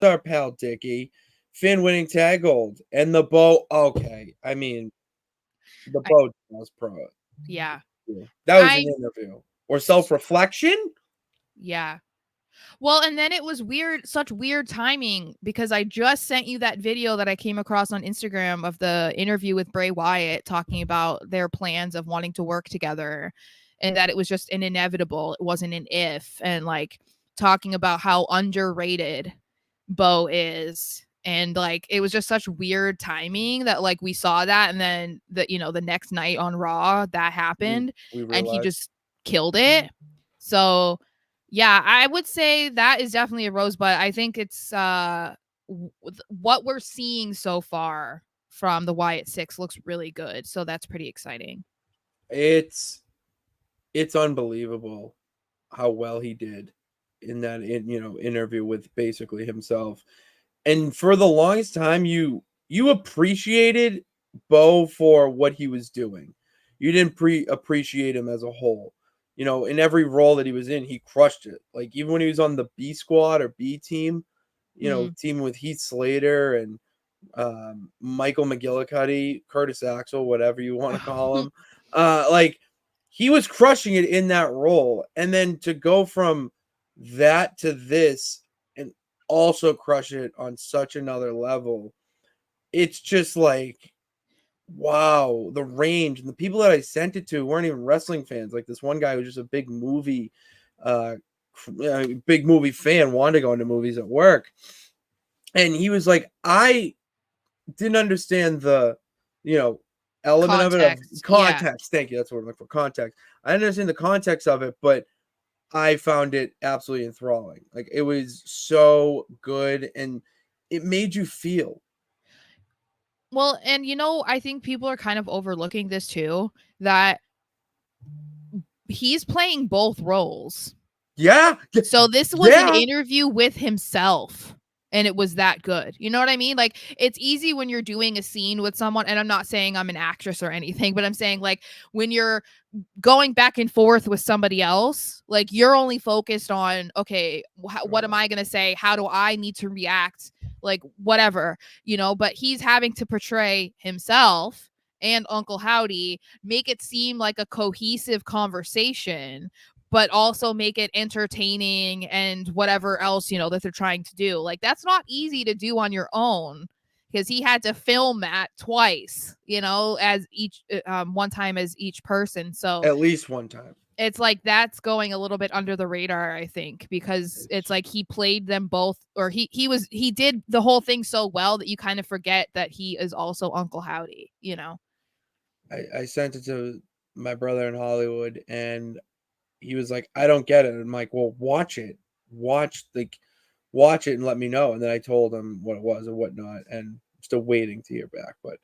our pal Dickie. Finn winning tag gold. And the Bo. Okay. I mean, the I, Bo was pro. yeah. That was an I, interview. Or self reflection? yeah. Well, and then it was weird, such weird timing because I just sent you that video that I came across on Instagram of the interview with Bray Wyatt talking about their plans of wanting to work together and that it was just an inevitable. It wasn't an if. And like talking about how underrated Bo is. And like it was just such weird timing that like we saw that and then the next night on Raw that happened We and he realized. just killed it. So yeah, I would say that is definitely a rosebud. I think it's what we're seeing so far from the Wyatt Six looks really good. So that's pretty exciting. It's unbelievable how well he did in that interview with basically himself. And for the longest time you appreciated Bo for what he was doing. You didn't appreciate him as a whole. In every role that he was in, he crushed it. Like even when he was on the B squad or B team, Mm. team with Heath Slater and Michael McGillicuddy, Curtis Axel, whatever you want to call him. Like he was crushing it in that role. And then to go from that to this and also crush it on such another level, it's just like wow, the range. And the people that I sent it to weren't even wrestling fans. Like this one guy was just a uh big movie fan, wanted to go into movies at work. And he was like, I didn't understand the, you know, element of it of Context. Yeah. context. Thank you. That's what I'm looking for. Context. I didn't understand the context of it, but I found it absolutely enthralling. Like it was so good and it made you feel. Well, and I think people are kind of overlooking this too, that he's playing both roles. Yeah. So this was an Yeah. interview with himself and it was that good. You know what I mean? Like it's easy when you're doing a scene with someone and I'm not saying I'm an actress or anything, but I'm saying like when you're going back and forth with somebody else, like you're only focused on okay, what am I going to say? How do I need to react? Like whatever, but he's having to portray himself and Uncle Howdy, make it seem like a cohesive conversation but also make it entertaining and whatever else, that they're trying to do. Like that's not easy to do on your own because he had to film that twice, as each one time as each person. So At least one time. it's like that's going a little bit under the radar, I think, because it's like he played them both or he did the whole thing so well that you kind of forget that he is also Uncle Howdy. I sent it to my brother in Hollywood and he was like, I don't get it. I'm like, well, watch it. Watch it and let me know. And then I told him what it was and whatnot. And I'm still waiting to hear back. But